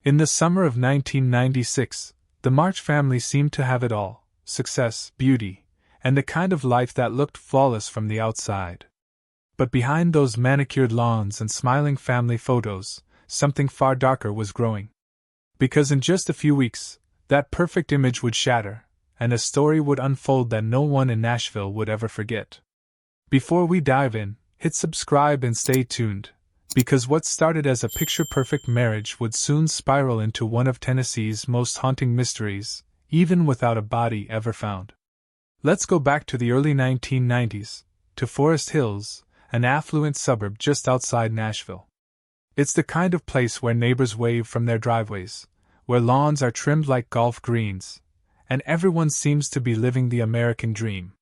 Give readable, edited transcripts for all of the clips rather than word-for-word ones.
In the summer of 1996, the March family seemed to have it all: success, beauty, and the kind of life that looked flawless from the outside. But behind those manicured lawns and smiling family photos, something far darker was growing. Because in just a few weeks, that perfect image would shatter, and a story would unfold that no one in Nashville would ever forget. Before we dive in, hit subscribe and stay tuned, because what started as a picture-perfect marriage would soon spiral into one of Tennessee's most haunting mysteries, even without a body ever found. Let's go back to the early 1990s, to Forest Hills, an affluent suburb just outside Nashville. It's the kind of place where neighbors wave from their driveways, where lawns are trimmed like golf greens, and everyone seems to be living the American dream.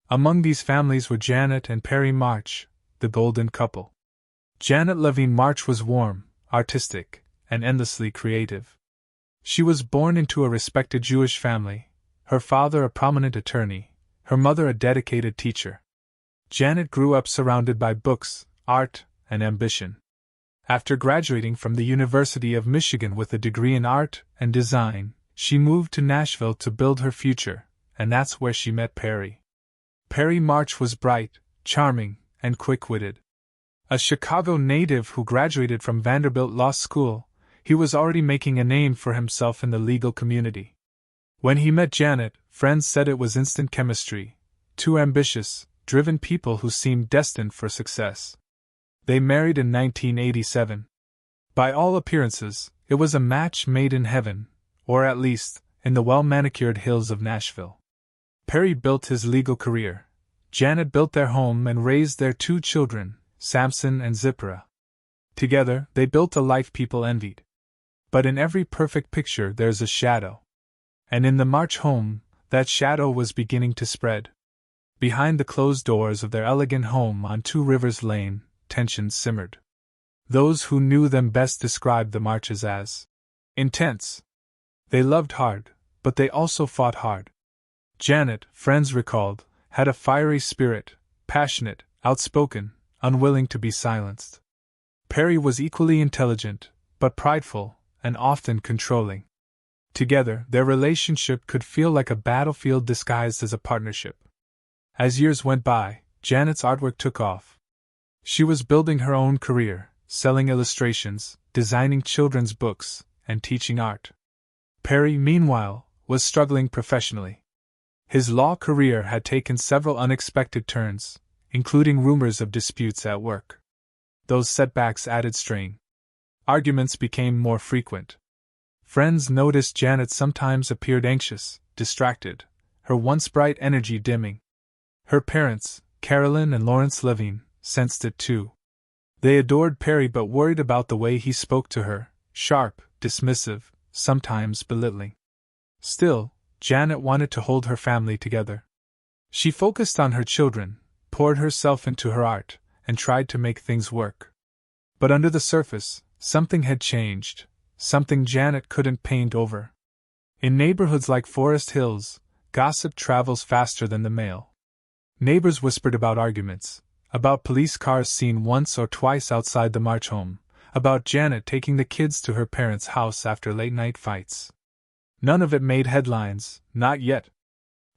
Among these families were Janet and Perry March, the golden couple. Janet Levine March was warm, artistic, and endlessly creative. She was born into a respected Jewish family, her father a prominent attorney, her mother a dedicated teacher. Janet grew up surrounded by books, art, and ambition. After graduating from the University of Michigan with a degree in art and design, she moved to Nashville to build her future, and that's where she met Perry. Perry March was bright, charming, and quick-witted. A Chicago native who graduated from Vanderbilt Law School, he was already making a name for himself in the legal community. When he met Janet, friends said it was instant chemistry, two ambitious, driven people who seemed destined for success. They married in 1987. By all appearances, it was a match made in heaven, or at least, in the well-manicured hills of Nashville. Perry built his legal career. Janet built their home and raised their two children, Samson and Zipporah. Together, they built a life people envied. But in every perfect picture there's a shadow. And in the March home, that shadow was beginning to spread. Behind the closed doors of their elegant home on Two Rivers Lane, tensions simmered. Those who knew them best described the Marches as intense. They loved hard, but they also fought hard. Janet, friends recalled, had a fiery spirit, passionate, outspoken, unwilling to be silenced. Perry was equally intelligent, but prideful, and often controlling. Together, their relationship could feel like a battlefield disguised as a partnership. As years went by, Janet's artwork took off. She was building her own career, selling illustrations, designing children's books, and teaching art. Perry, meanwhile, was struggling professionally. His law career had taken several unexpected turns, including rumors of disputes at work. Those setbacks added strain. Arguments became more frequent. Friends noticed Janet sometimes appeared anxious, distracted, her once bright energy dimming. Her parents, Carolyn and Lawrence Levine, sensed it too. They adored Perry but worried about the way he spoke to her, sharp, dismissive, sometimes belittling. Still, Janet wanted to hold her family together. She focused on her children, poured herself into her art, and tried to make things work. But under the surface, something had changed, something Janet couldn't paint over. In neighborhoods like Forest Hills, gossip travels faster than the mail. Neighbors whispered about arguments, about police cars seen once or twice outside the March home, about Janet taking the kids to her parents' house after late-night fights. None of it made headlines, not yet.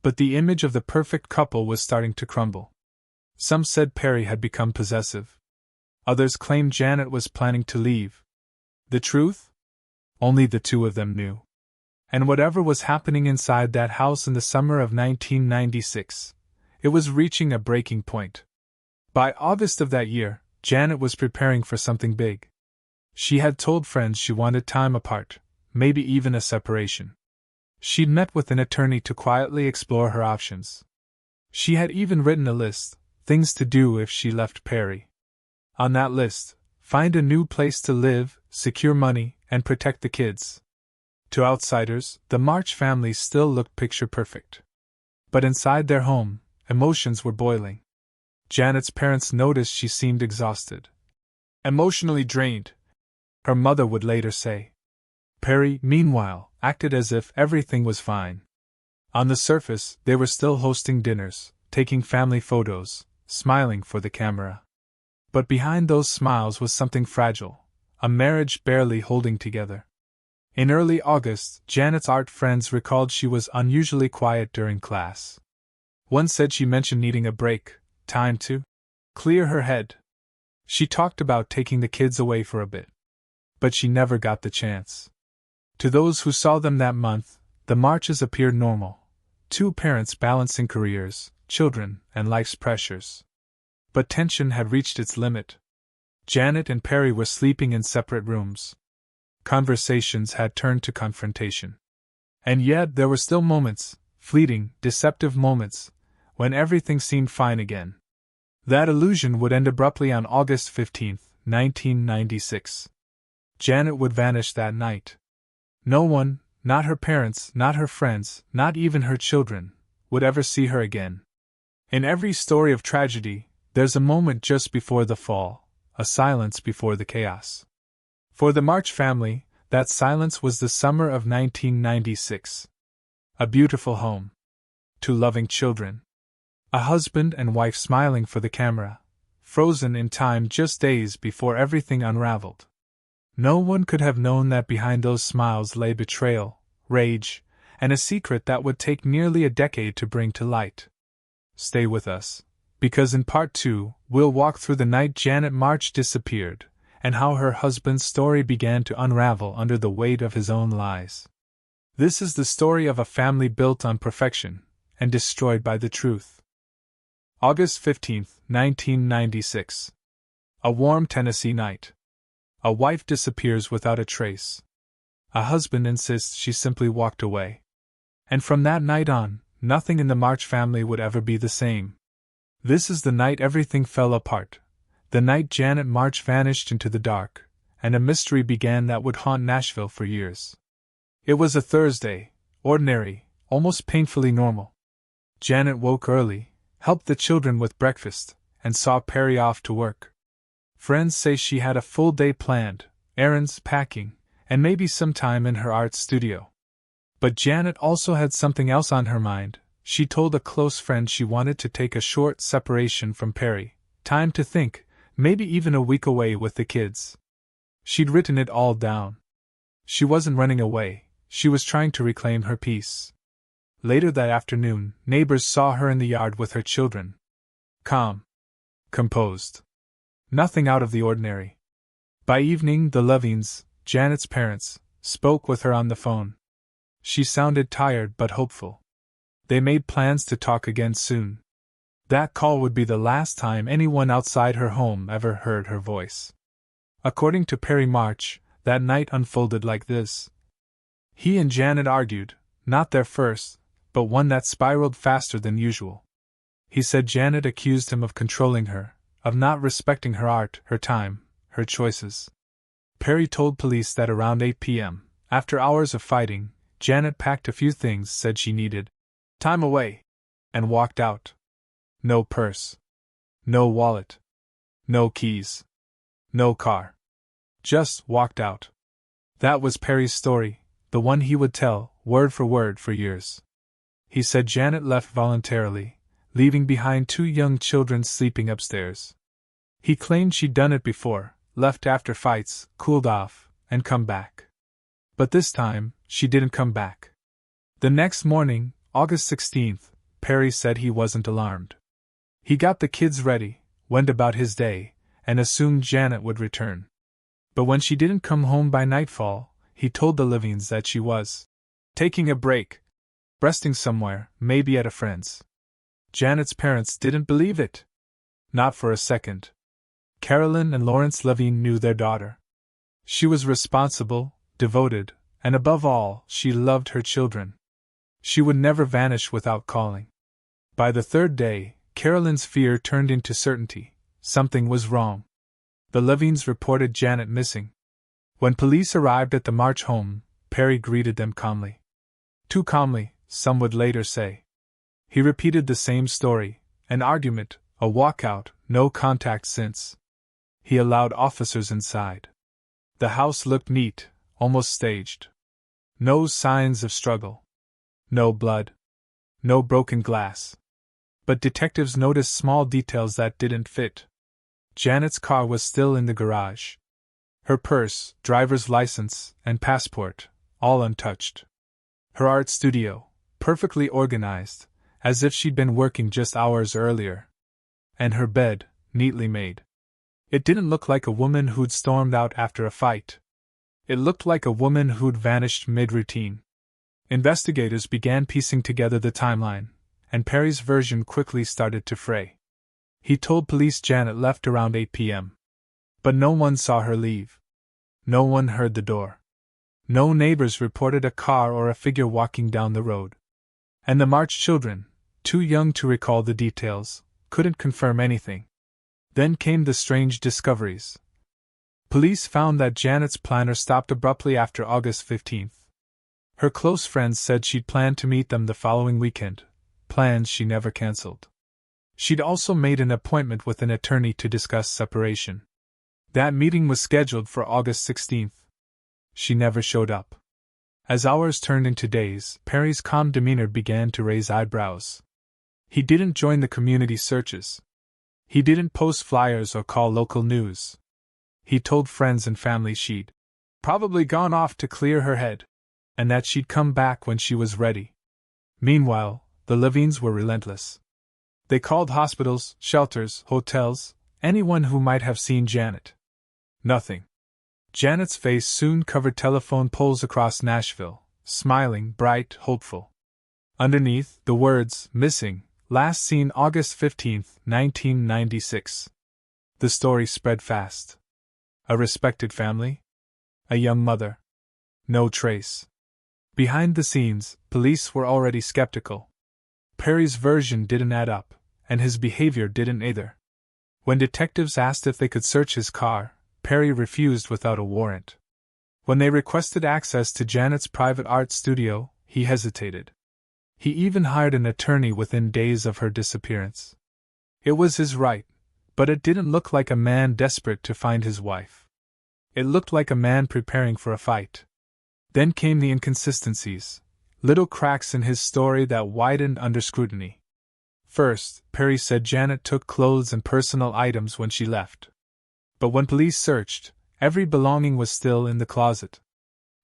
But the image of the perfect couple was starting to crumble. Some said Perry had become possessive. Others claimed Janet was planning to leave. The truth? Only the two of them knew. And whatever was happening inside that house in the summer of 1996, it was reaching a breaking point. By August of that year, Janet was preparing for something big. She had told friends she wanted time apart, maybe even a separation. She'd met with an attorney to quietly explore her options. She had even written a list, things to do if she left Perry. On that list, find a new place to live, secure money, and protect the kids. To outsiders, the March family still looked picture-perfect. But inside their home, emotions were boiling. Janet's parents noticed she seemed exhausted. Emotionally drained, her mother would later say. Perry, meanwhile, acted as if everything was fine. On the surface, they were still hosting dinners, taking family photos, smiling for the camera. But behind those smiles was something fragile, a marriage barely holding together. In early August, Janet's art friends recalled she was unusually quiet during class. One said she mentioned needing a break, time to clear her head. She talked about taking the kids away for a bit. But she never got the chance. To those who saw them that month, the Marches appeared normal. Two parents balancing careers, children, and life's pressures. But tension had reached its limit. Janet and Perry were sleeping in separate rooms. Conversations had turned to confrontation. And yet there were still moments, fleeting, deceptive moments, when everything seemed fine again. That illusion would end abruptly on August 15, 1996. Janet would vanish that night. No one, not her parents, not her friends, not even her children, would ever see her again. In every story of tragedy, there's a moment just before the fall, a silence before the chaos. For the March family, that silence was the summer of 1996. A beautiful home. Two loving children. A husband and wife smiling for the camera, frozen in time just days before everything unraveled. No one could have known that behind those smiles lay betrayal, rage, and a secret that would take nearly a decade to bring to light. Stay with us, because in Part 2, we'll walk through the night Janet March disappeared, and how her husband's story began to unravel under the weight of his own lies. This is the story of a family built on perfection, and destroyed by the truth. August 15, 1996. A warm Tennessee night. A wife disappears without a trace. A husband insists she simply walked away. And from that night on, nothing in the March family would ever be the same. This is the night everything fell apart. The night Janet March vanished into the dark, and a mystery began that would haunt Nashville for years. It was a Thursday, ordinary, almost painfully normal. Janet woke early, helped the children with breakfast, and saw Perry off to work. Friends say she had a full day planned, errands, packing, and maybe some time in her art studio. But Janet also had something else on her mind. She told a close friend she wanted to take a short separation from Perry, time to think, maybe even a week away with the kids. She'd written it all down. She wasn't running away, she was trying to reclaim her peace. Later that afternoon, neighbors saw her in the yard with her children. Calm. Composed. Nothing out of the ordinary. By evening, the Levines, Janet's parents, spoke with her on the phone. She sounded tired but hopeful. They made plans to talk again soon. That call would be the last time anyone outside her home ever heard her voice. According to Perry March, that night unfolded like this. He and Janet argued, not their first, but one that spiraled faster than usual. He said Janet accused him of controlling her, of not respecting her art, her time, her choices. Perry told police that around 8 p.m., after hours of fighting, Janet packed a few things, said she needed time away, and walked out. No purse. No wallet. No keys. No car. Just walked out. That was Perry's story, the one he would tell, word for years. He said Janet left voluntarily, leaving behind two young children sleeping upstairs. He claimed she'd done it before, left after fights, cooled off, and come back. But this time, she didn't come back. The next morning, August 16th, Perry said he wasn't alarmed. He got the kids ready, went about his day, and assumed Janet would return. But when she didn't come home by nightfall, he told the Levines that she was taking a break, resting somewhere, maybe at a friend's. Janet's parents didn't believe it. Not for a second. Carolyn and Lawrence Levine knew their daughter. She was responsible, devoted, and above all, she loved her children. She would never vanish without calling. By the third day, Carolyn's fear turned into certainty. Something was wrong. The Levines reported Janet missing. When police arrived at the March home, Perry greeted them calmly. Too calmly, some would later say. He repeated the same story, an argument, a walkout, no contact since. He allowed officers inside. The house looked neat, almost staged. No signs of struggle. No blood. No broken glass. But detectives noticed small details that didn't fit. Janet's car was still in the garage. Her purse, driver's license, and passport, all untouched. Her art studio, perfectly organized, as if she'd been working just hours earlier. And her bed, neatly made. It didn't look like a woman who'd stormed out after a fight. It looked like a woman who'd vanished mid-routine. Investigators began piecing together the timeline, and Perry's version quickly started to fray. He told police Janet left around 8 p.m. But no one saw her leave. No one heard the door. No neighbors reported a car or a figure walking down the road. And the March children, too young to recall the details, couldn't confirm anything. Then came the strange discoveries. Police found that Janet's planner stopped abruptly after August 15th. Her close friends said she'd planned to meet them the following weekend, plans she never canceled. She'd also made an appointment with an attorney to discuss separation. That meeting was scheduled for August 16th. She never showed up. As hours turned into days, Perry's calm demeanor began to raise eyebrows. He didn't join the community searches. He didn't post flyers or call local news. He told friends and family she'd probably gone off to clear her head, and that she'd come back when she was ready. Meanwhile, the Levines were relentless. They called hospitals, shelters, hotels, anyone who might have seen Janet. Nothing. Janet's face soon covered telephone poles across Nashville, smiling, bright, hopeful. Underneath, the words, missing, last seen August 15, 1996. The story spread fast. A respected family? A young mother? No trace. Behind the scenes, police were already skeptical. Perry's version didn't add up, and his behavior didn't either. When detectives asked if they could search his car, Perry refused without a warrant. When they requested access to Janet's private art studio, he hesitated. He even hired an attorney within days of her disappearance. It was his right, but it didn't look like a man desperate to find his wife. It looked like a man preparing for a fight. Then came the inconsistencies, little cracks in his story that widened under scrutiny. First, Perry said Janet took clothes and personal items when she left. But when police searched, every belonging was still in the closet.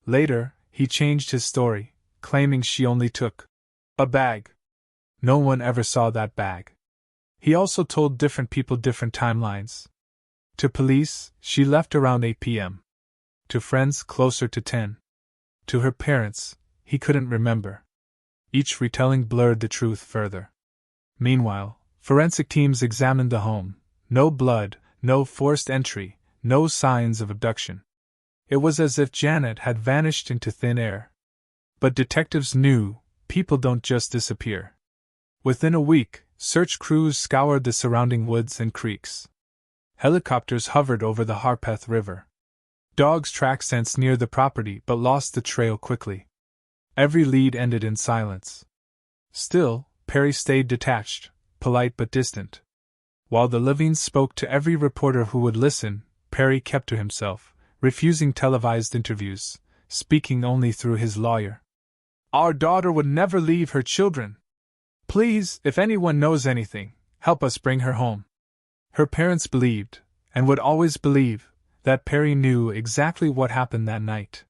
Later, he changed his story, claiming she only took a bag. No one ever saw that bag. He also told different people different timelines. To police, she left around 8 p.m. To friends, closer to 10. To her parents, he couldn't remember. Each retelling blurred the truth further. Meanwhile, forensic teams examined the home. No blood, no forced entry, no signs of abduction. It was as if Janet had vanished into thin air. But detectives knew, people don't just disappear. Within a week, search crews scoured the surrounding woods and creeks. Helicopters hovered over the Harpeth River. Dogs tracked scents near the property but lost the trail quickly. Every lead ended in silence. Still, Perry stayed detached, polite but distant. While the Levines spoke to every reporter who would listen, Perry kept to himself, refusing televised interviews, speaking only through his lawyer. Our daughter would never leave her children. Please, if anyone knows anything, help us bring her home. Her parents believed, and would always believe, that Perry knew exactly what happened that night.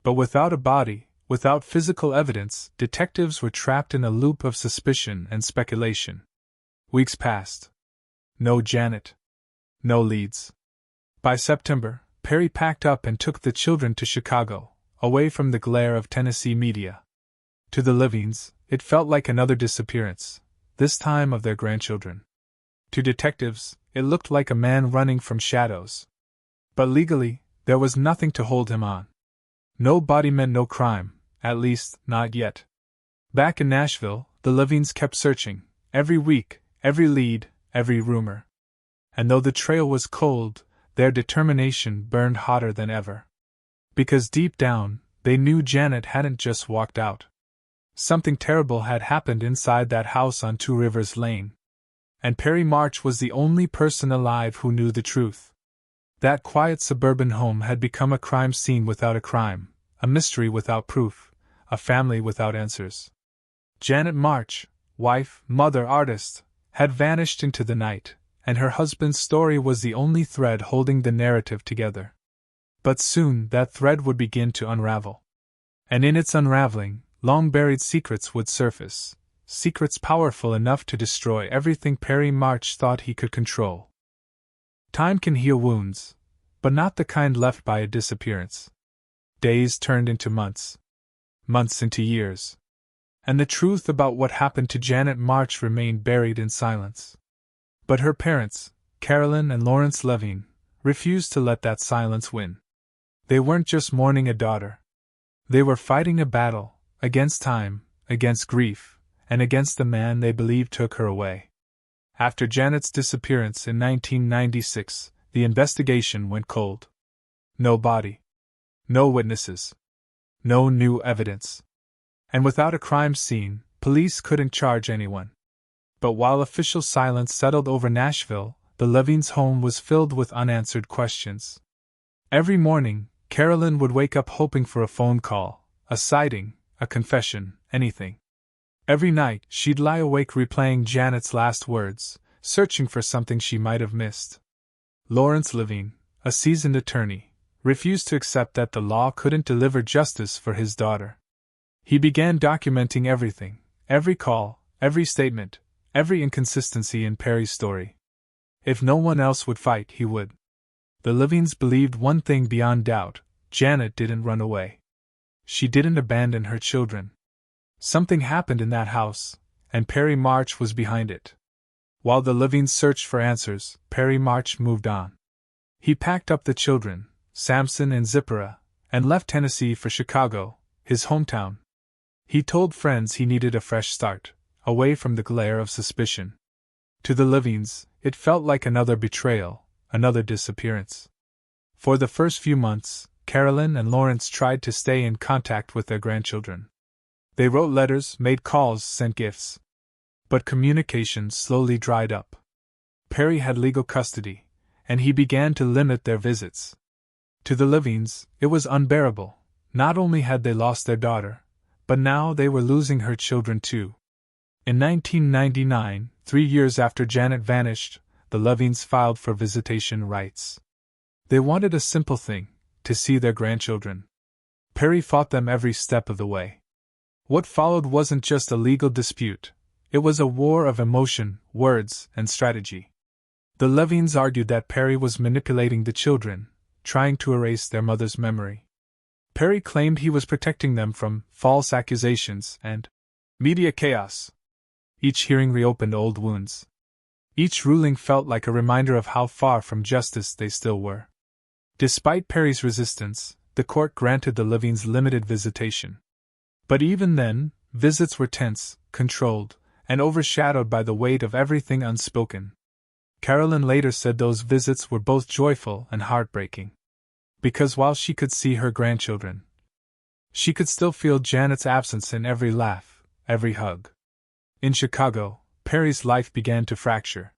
But without a body, without physical evidence, detectives were trapped in a loop of suspicion and speculation. Weeks passed. No Janet. No leads. By September, Perry packed up and took the children to Chicago, away from the glare of Tennessee media. To the Levines, it felt like another disappearance, this time of their grandchildren. To detectives, it looked like a man running from shadows. But legally, there was nothing to hold him on. No body meant no crime, at least, not yet. Back in Nashville, the Levines kept searching, every week, every lead, every rumor. And though the trail was cold, their determination burned hotter than ever. Because deep down, they knew Janet hadn't just walked out. Something terrible had happened inside that house on Two Rivers Lane. And Perry March was the only person alive who knew the truth. That quiet suburban home had become a crime scene without a crime, a mystery without proof, a family without answers. Janet March, wife, mother, artist, had vanished into the night, and her husband's story was the only thread holding the narrative together. But soon that thread would begin to unravel. And in its unraveling, long-buried secrets would surface, secrets powerful enough to destroy everything Perry March thought he could control. Time can heal wounds, but not the kind left by a disappearance. Days turned into months. Months into years. And the truth about what happened to Janet March remained buried in silence. But her parents, Carolyn and Lawrence Levine, refused to let that silence win. They weren't just mourning a daughter. They were fighting a battle, against time, against grief, and against the man they believed took her away. After Janet's disappearance in 1996, the investigation went cold. No body. No witnesses. No new evidence. And without a crime scene, police couldn't charge anyone. But while official silence settled over Nashville, the Levine's home was filled with unanswered questions. Every morning, Carolyn would wake up hoping for a phone call, a sighting, a confession, anything. Every night, she'd lie awake replaying Janet's last words, searching for something she might have missed. Lawrence Levine, a seasoned attorney, refused to accept that the law couldn't deliver justice for his daughter. He began documenting everything, every call, every statement, every inconsistency in Perry's story. If no one else would fight, he would. The Levines believed one thing beyond doubt: Janet didn't run away. She didn't abandon her children. Something happened in that house, and Perry March was behind it. While the Levines searched for answers, Perry March moved on. He packed up the children, Samson and Zipporah, and left Tennessee for Chicago, his hometown. He told friends he needed a fresh start, away from the glare of suspicion. To the Levines, it felt like another betrayal, another disappearance. For the first few months, Carolyn and Lawrence tried to stay in contact with their grandchildren. They wrote letters, made calls, sent gifts. But communication slowly dried up. Perry had legal custody, and he began to limit their visits. To the Levines, it was unbearable. Not only had they lost their daughter, but now they were losing her children too. In 1999, 3 years after Janet vanished, the Levines filed for visitation rights. They wanted a simple thing: to see their grandchildren. Perry fought them every step of the way. What followed wasn't just a legal dispute, it was a war of emotion, words, and strategy. The Levines argued that Perry was manipulating the children, trying to erase their mother's memory. Perry claimed he was protecting them from false accusations and media chaos. Each hearing reopened old wounds. Each ruling felt like a reminder of how far from justice they still were. Despite Perry's resistance, the court granted the Levines limited visitation. But even then, visits were tense, controlled, and overshadowed by the weight of everything unspoken. Carolyn later said those visits were both joyful and heartbreaking. Because while she could see her grandchildren, she could still feel Janet's absence in every laugh, every hug. In Chicago, Perry's life began to fracture.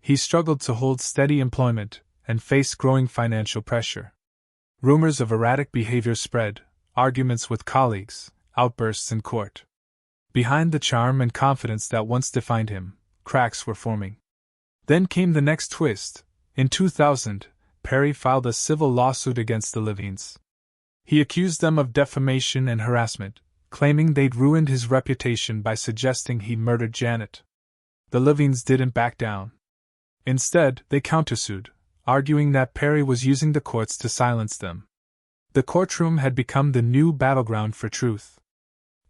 He struggled to hold steady employment and faced growing financial pressure. Rumors of erratic behavior spread, arguments with colleagues, outbursts in court. Behind the charm and confidence that once defined him, cracks were forming. Then came the next twist. In 2000, Perry filed a civil lawsuit against the Levines. He accused them of defamation and harassment, claiming they'd ruined his reputation by suggesting he'd murdered Janet. The Levines didn't back down. Instead, they countersued, arguing that Perry was using the courts to silence them. The courtroom had become the new battleground for truth.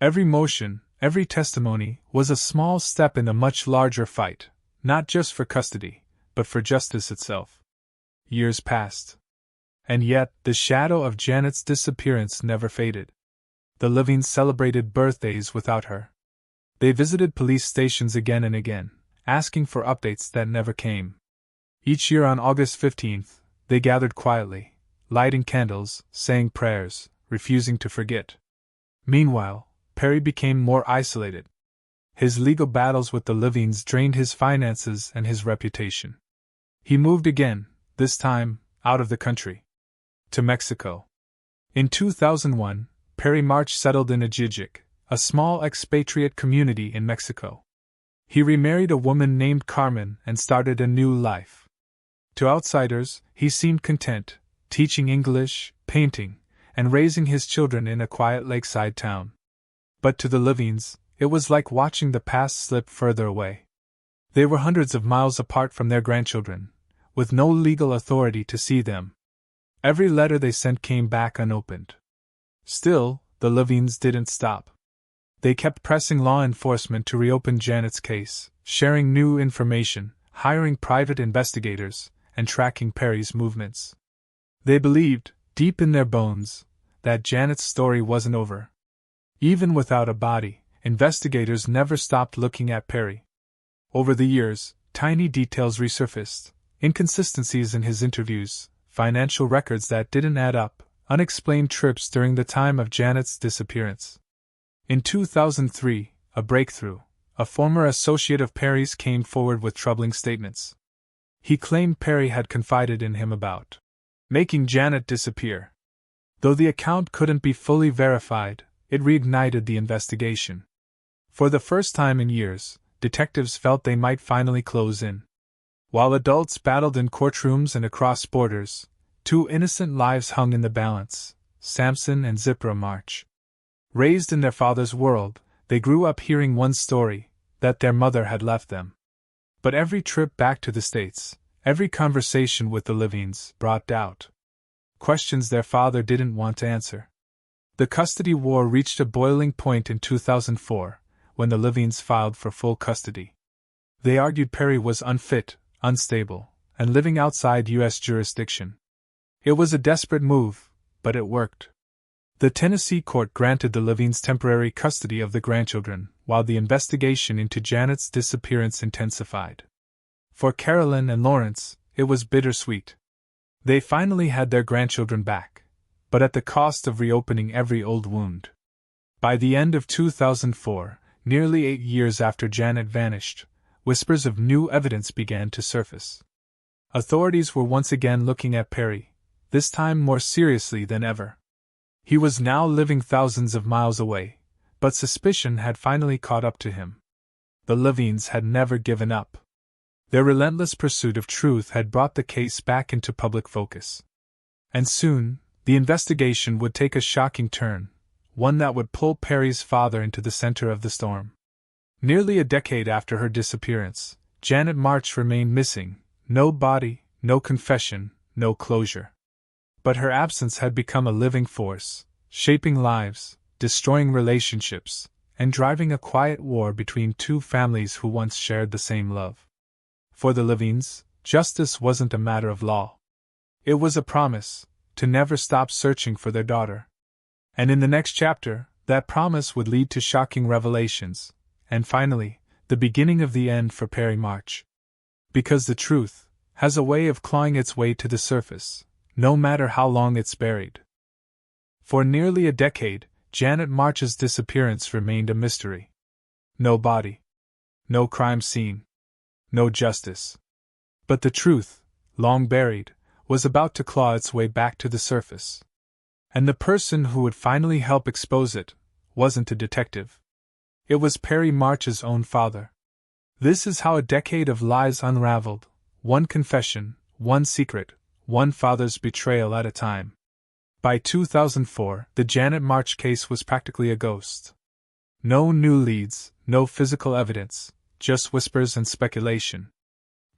Every motion, every testimony, was a small step in a much larger fight, not just for custody, but for justice itself. Years passed. And yet, the shadow of Janet's disappearance never faded. The Levines celebrated birthdays without her. They visited police stations again and again, asking for updates that never came. Each year on August 15th, they gathered quietly, lighting candles, saying prayers, refusing to forget. Meanwhile, Perry became more isolated. His legal battles with the Levines drained his finances and his reputation. He moved again, this time, out of the country. To Mexico. In 2001, Perry March settled in Ajijic, a small expatriate community in Mexico. He remarried a woman named Carmen and started a new life. To outsiders, he seemed content, teaching English, painting, and raising his children in a quiet lakeside town. But to the Levines, it was like watching the past slip further away. They were hundreds of miles apart from their grandchildren, with no legal authority to see them. Every letter they sent came back unopened. Still, the Levines didn't stop. They kept pressing law enforcement to reopen Janet's case, sharing new information, hiring private investigators, and tracking Perry's movements. They believed, deep in their bones, that Janet's story wasn't over. Even without a body, investigators never stopped looking at Perry. Over the years, tiny details resurfaced, inconsistencies in his interviews, financial records that didn't add up, unexplained trips during the time of Janet's disappearance. In 2003, a breakthrough. A former associate of Perry's came forward with troubling statements. He claimed Perry had confided in him about making Janet disappear. Though the account couldn't be fully verified, it reignited the investigation. For the first time in years, detectives felt they might finally close in. While adults battled in courtrooms and across borders, two innocent lives hung in the balance, Samson and Zipporah March. Raised in their father's world, they grew up hearing one story, that their mother had left them. But every trip back to the States, every conversation with the Levines brought doubt. Questions their father didn't want to answer. The custody war reached a boiling point in 2004, when the Levines filed for full custody. They argued Perry was unfit, unstable, and living outside U.S. jurisdiction. It was a desperate move, but it worked. The Tennessee court granted the Levines temporary custody of the grandchildren, while the investigation into Janet's disappearance intensified. For Carolyn and Lawrence, it was bittersweet. They finally had their grandchildren back, but at the cost of reopening every old wound. By the end of 2004, nearly 8 years after Janet vanished, whispers of new evidence began to surface. Authorities were once again looking at Perry, this time more seriously than ever. He was now living thousands of miles away, but suspicion had finally caught up to him. The Levines had never given up. Their relentless pursuit of truth had brought the case back into public focus. And soon, the investigation would take a shocking turn, one that would pull Perry's father into the center of the storm. Nearly a decade after her disappearance, Janet March remained missing, no body, no confession, no closure. But her absence had become a living force, shaping lives, destroying relationships, and driving a quiet war between two families who once shared the same love. For the Levines, justice wasn't a matter of law. It was a promise to never stop searching for their daughter. And in the next chapter, that promise would lead to shocking revelations, and finally, the beginning of the end for Perry March. Because the truth has a way of clawing its way to the surface, no matter how long it's buried. For nearly a decade, Janet March's disappearance remained a mystery. No body. No crime scene. No justice. But the truth, long buried, was about to claw its way back to the surface. And the person who would finally help expose it wasn't a detective. It was Perry March's own father. This is how a decade of lies unraveled, one confession, one secret, one father's betrayal at a time. By 2004, the Janet March case was practically a ghost. No new leads, no physical evidence, just whispers and speculation.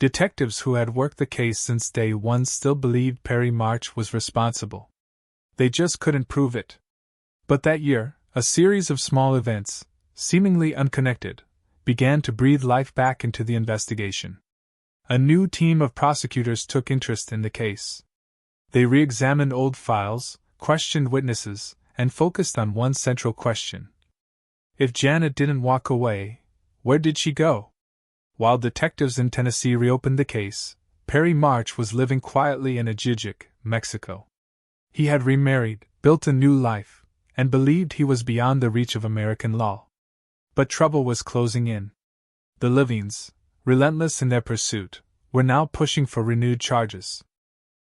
Detectives who had worked the case since day one still believed Perry March was responsible. They just couldn't prove it. But that year, a series of small events, seemingly unconnected, began to breathe life back into the investigation. A new team of prosecutors took interest in the case. They re-examined old files, questioned witnesses, and focused on one central question. If Janet didn't walk away, where did she go? While detectives in Tennessee reopened the case, Perry March was living quietly in Ajijic, Mexico. He had remarried, built a new life, and believed he was beyond the reach of American law. But trouble was closing in. The Levines, relentless in their pursuit, were now pushing for renewed charges.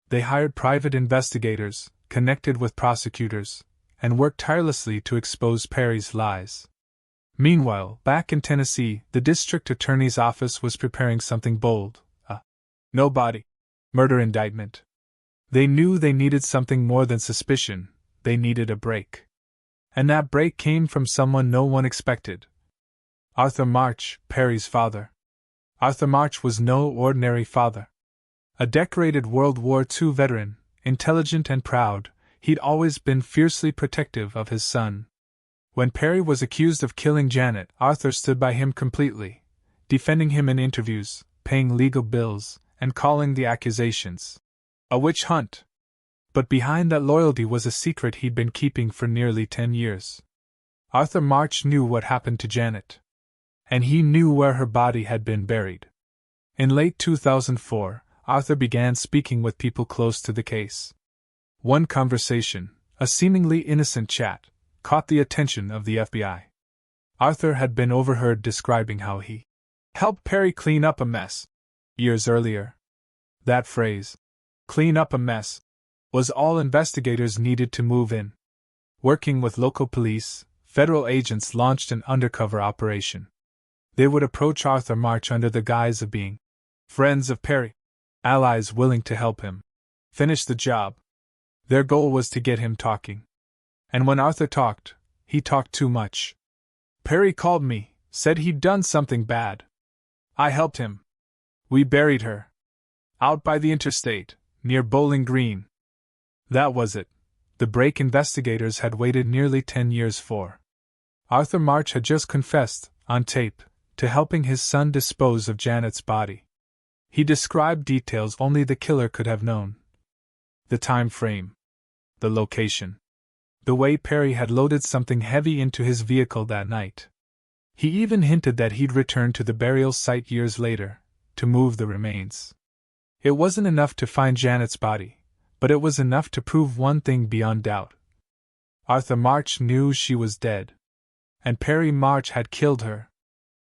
They hired private investigators, connected with prosecutors, and worked tirelessly to expose Perry's lies. Meanwhile, back in Tennessee, the district attorney's office was preparing something bold, a no-body murder indictment. They knew they needed something more than suspicion, they needed a break. And that break came from someone no one expected. Arthur March, Perry's father. Arthur March was no ordinary father. A decorated World War II veteran, intelligent and proud, he'd always been fiercely protective of his son. When Perry was accused of killing Janet, Arthur stood by him completely, defending him in interviews, paying legal bills, and calling the accusations a witch hunt. But behind that loyalty was a secret he'd been keeping for nearly 10 years. Arthur March knew what happened to Janet. And he knew where her body had been buried. In late 2004, Arthur began speaking with people close to the case. One conversation, a seemingly innocent chat, caught the attention of the FBI. Arthur had been overheard describing how he helped Perry clean up a mess years earlier. That phrase, clean up a mess, was all investigators needed to move in. Working with local police, federal agents launched an undercover operation. They would approach Arthur March under the guise of being friends of Perry, allies willing to help him finish the job. Their goal was to get him talking. And when Arthur talked, he talked too much. Perry called me, said he'd done something bad. I helped him. We buried her. Out by the interstate, near Bowling Green. That was it. The break investigators had waited nearly 10 years for. Arthur March had just confessed, on tape, to helping his son dispose of Janet's body. He described details only the killer could have known. The time frame. The location. The way Perry had loaded something heavy into his vehicle that night. He even hinted that he'd return to the burial site years later, to move the remains. It wasn't enough to find Janet's body, but it was enough to prove one thing beyond doubt. Arthur March knew she was dead. And Perry March had killed her.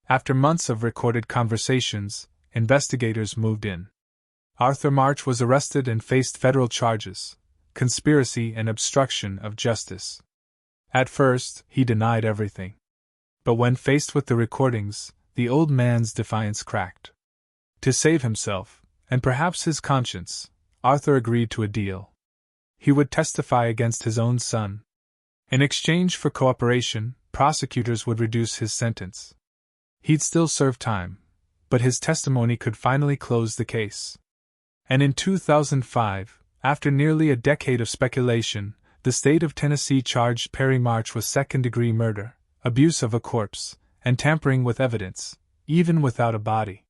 After months of recorded conversations, investigators moved in. Arthur March was arrested and faced federal charges, conspiracy and obstruction of justice. At first, he denied everything. But when faced with the recordings, the old man's defiance cracked. To save himself, and perhaps his conscience, Arthur agreed to a deal. He would testify against his own son. In exchange for cooperation, prosecutors would reduce his sentence. He'd still serve time, but his testimony could finally close the case. And in 2005, after nearly a decade of speculation, the state of Tennessee charged Perry March with second-degree murder, abuse of a corpse, and tampering with evidence, even without a body.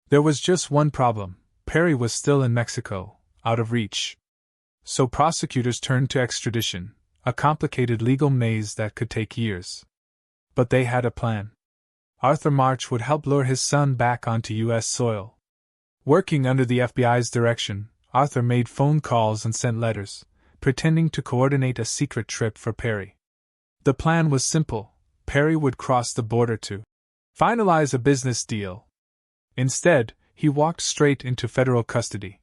There was just one problem: Perry was still in Mexico, out of reach. So prosecutors turned to extradition, a complicated legal maze that could take years. But they had a plan. Arthur March would help lure his son back onto U.S. soil. Working under the FBI's direction, Arthur made phone calls and sent letters, pretending to coordinate a secret trip for Perry. The plan was simple: Perry would cross the border to finalize a business deal. Instead, he walked straight into federal custody.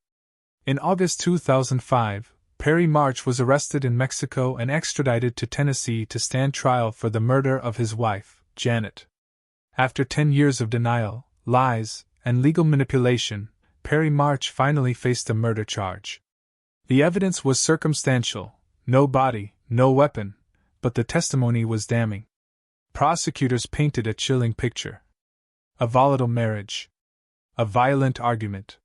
In August 2005, Perry March was arrested in Mexico and extradited to Tennessee to stand trial for the murder of his wife, Janet. After 10 years of denial, lies, and legal manipulation, Perry March finally faced a murder charge. The evidence was circumstantial: no body, no weapon, but the testimony was damning. Prosecutors painted a chilling picture. A volatile marriage. A violent argument.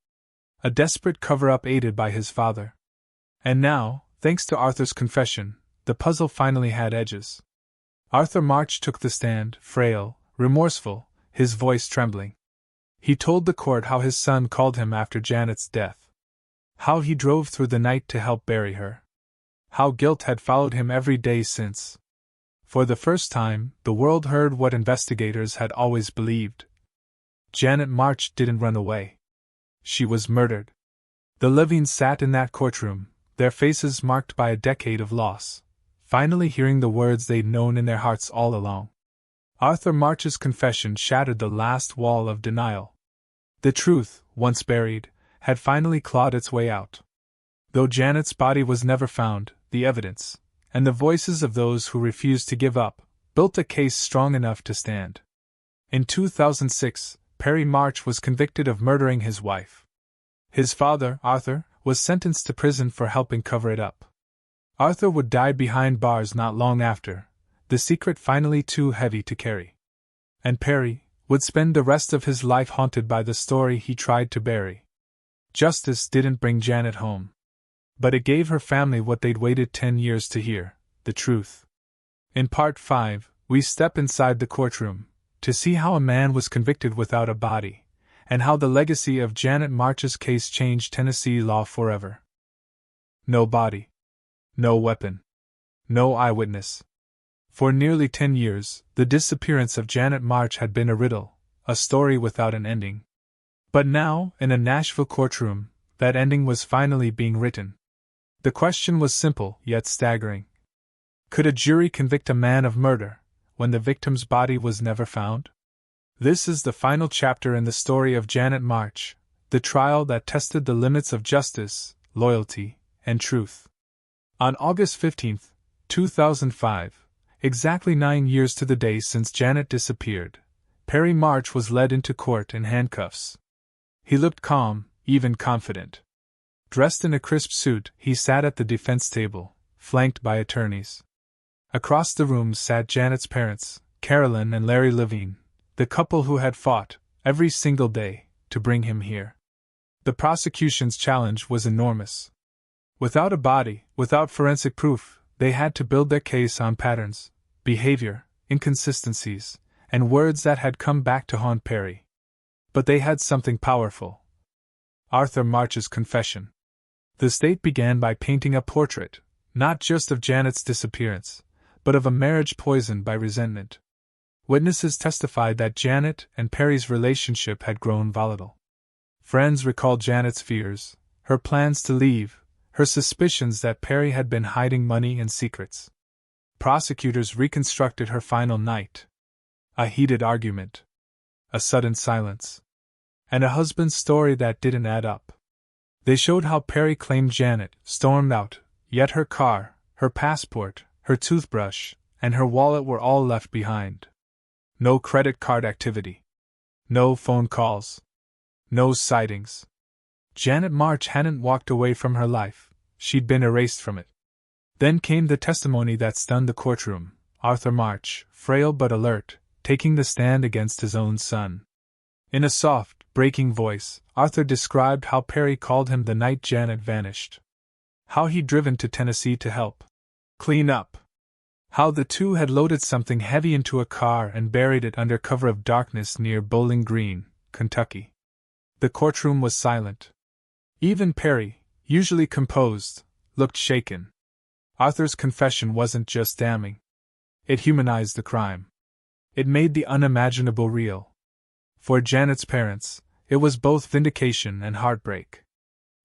A desperate cover-up aided by his father. And now, thanks to Arthur's confession, the puzzle finally had edges. Arthur March took the stand, frail, remorseful, his voice trembling. He told the court how his son called him after Janet's death. How he drove through the night to help bury her. How guilt had followed him every day since. For the first time, the world heard what investigators had always believed. Janet March didn't run away. She was murdered. The Levines sat in that courtroom, their faces marked by a decade of loss, finally hearing the words they'd known in their hearts all along. Arthur March's confession shattered the last wall of denial. The truth, once buried, had finally clawed its way out. Though Janet's body was never found, the evidence, and the voices of those who refused to give up, built a case strong enough to stand. In 2006, Perry March was convicted of murdering his wife. His father, Arthur, was sentenced to prison for helping cover it up. Arthur would die behind bars not long after, the secret finally too heavy to carry. And Perry would spend the rest of his life haunted by the story he tried to bury. Justice didn't bring Janet home, but it gave her family what they'd waited 10 years to hear, the truth. In Part 5, we step inside the courtroom to see how a man was convicted without a body, and how the legacy of Janet March's case changed Tennessee law forever. No body. No weapon. No eyewitness. For nearly 10 years, the disappearance of Janet March had been a riddle, a story without an ending. But now, in a Nashville courtroom, that ending was finally being written. The question was simple, yet staggering. Could a jury convict a man of murder, when the victim's body was never found? This is the final chapter in the story of Janet March, the trial that tested the limits of justice, loyalty, and truth. On August 15, 2005, exactly 9 years to the day since Janet disappeared, Perry March was led into court in handcuffs. He looked calm, even confident. Dressed in a crisp suit, he sat at the defense table, flanked by attorneys. Across the room sat Janet's parents, Carolyn and Larry Levine, the couple who had fought, every single day, to bring him here. The prosecution's challenge was enormous. Without a body, without forensic proof, they had to build their case on patterns, behavior, inconsistencies, and words that had come back to haunt Perry. But they had something powerful. Arthur March's confession. The state began by painting a portrait, not just of Janet's disappearance, but of a marriage poisoned by resentment. Witnesses testified that Janet and Perry's relationship had grown volatile. Friends recalled Janet's fears, her plans to leave, her suspicions that Perry had been hiding money and secrets. Prosecutors reconstructed her final night. A heated argument. A sudden silence. And a husband's story that didn't add up. They showed how Perry claimed Janet stormed out, yet her car, her passport, her toothbrush, and her wallet were all left behind. No credit card activity. No phone calls. No sightings. Janet March hadn't walked away from her life, she'd been erased from it. Then came the testimony that stunned the courtroom. Arthur March, frail but alert, taking the stand against his own son. In a soft, breaking voice, Arthur described how Perry called him the night Janet vanished. How he'd driven to Tennessee to help clean up. How the two had loaded something heavy into a car and buried it under cover of darkness near Bowling Green, Kentucky. The courtroom was silent. Even Perry, usually composed, looked shaken. Arthur's confession wasn't just damning. It humanized the crime. It made the unimaginable real. For Janet's parents, it was both vindication and heartbreak.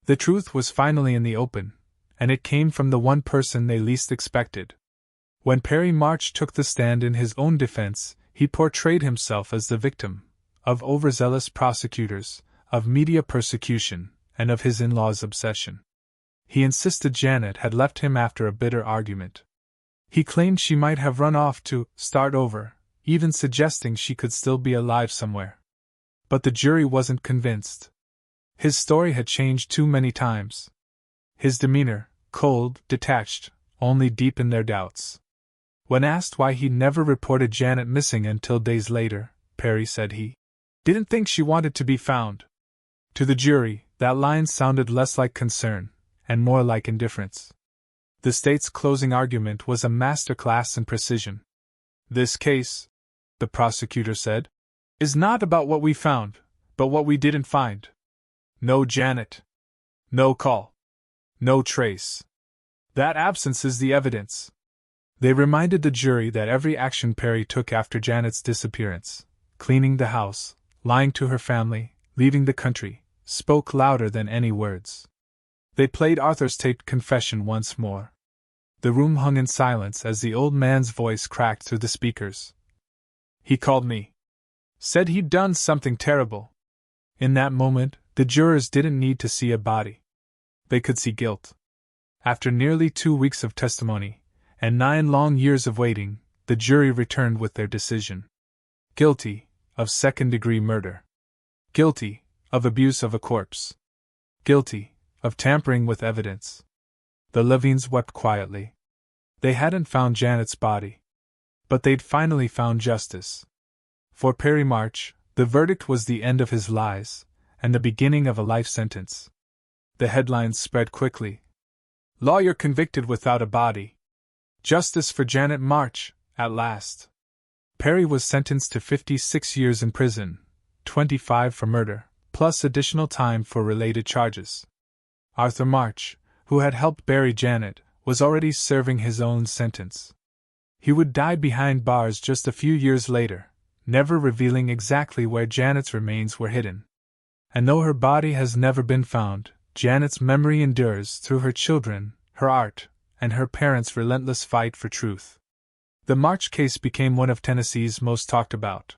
The truth was finally in the open, and it came from the one person they least expected. When Perry March took the stand in his own defense, he portrayed himself as the victim of overzealous prosecutors, of media persecution, and of his in-laws' obsession. He insisted Janet had left him after a bitter argument. He claimed she might have run off to start over, even suggesting she could still be alive somewhere. But the jury wasn't convinced. His story had changed too many times. His demeanor, cold, detached, only deepened their doubts. When asked why he never reported Janet missing until days later, Perry said he didn't think she wanted to be found. To the jury, that line sounded less like concern, and more like indifference. The state's closing argument was a masterclass in precision. This case, the prosecutor said, is not about what we found, but what we didn't find. No Janet. No call. No trace. That absence is the evidence. They reminded the jury that every action Perry took after Janet's disappearance, cleaning the house, lying to her family, leaving the country, spoke louder than any words. They played Arthur's taped confession once more. The room hung in silence as the old man's voice cracked through the speakers. He called me. Said he'd done something terrible. In that moment, the jurors didn't need to see a body. They could see guilt. After nearly 2 weeks of testimony, and 9 long years of waiting, the jury returned with their decision. Guilty of second-degree murder. Guilty of abuse of a corpse. Guilty of tampering with evidence. The Levines wept quietly. They hadn't found Janet's body. But they'd finally found justice. For Perry March, the verdict was the end of his lies, and the beginning of a life sentence. The headlines spread quickly. Lawyer convicted without a body. Justice for Janet March, at last. Perry was sentenced to 56 years in prison, 25 for murder, plus additional time for related charges. Arthur March, who had helped bury Janet, was already serving his own sentence. He would die behind bars just a few years later, never revealing exactly where Janet's remains were hidden. And though her body has never been found, Janet's memory endures through her children, her art, and her parents' relentless fight for truth. The March case became one of Tennessee's most talked about.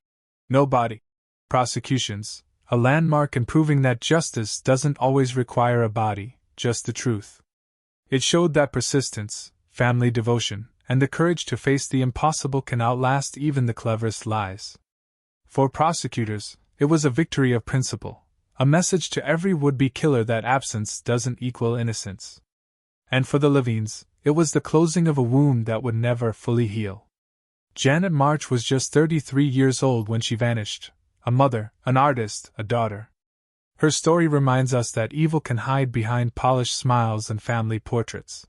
No body. Prosecutions, a landmark in proving that justice doesn't always require a body, just the truth. It showed that persistence, family devotion, and the courage to face the impossible can outlast even the cleverest lies. For prosecutors, it was a victory of principle, a message to every would-be killer that absence doesn't equal innocence. And for the Levines, it was the closing of a wound that would never fully heal. Janet March was just 33 years old when she vanished, a mother, an artist, a daughter. Her story reminds us that evil can hide behind polished smiles and family portraits.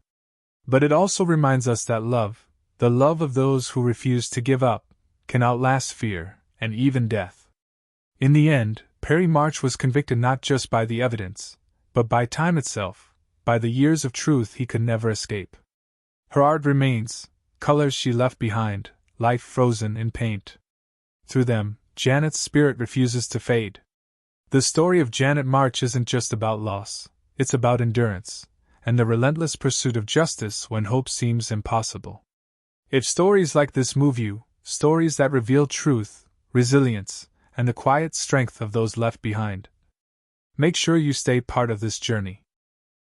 But it also reminds us that love, the love of those who refuse to give up, can outlast fear, and even death. In the end, Perry March was convicted not just by the evidence, but by time itself, by the years of truth he could never escape. Her art remains, colors she left behind, life frozen in paint. Through them, Janet's spirit refuses to fade. The story of Janet March isn't just about loss, it's about endurance, and the relentless pursuit of justice when hope seems impossible. If stories like this move you, stories that reveal truth, resilience, and the quiet strength of those left behind, make sure you stay part of this journey.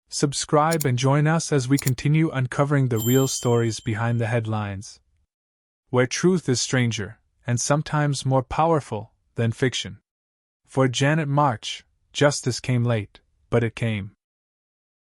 Subscribe and join us as we continue uncovering the real stories behind the headlines, where truth is stranger, and sometimes more powerful, than fiction. For Janet March, justice came late, but it came.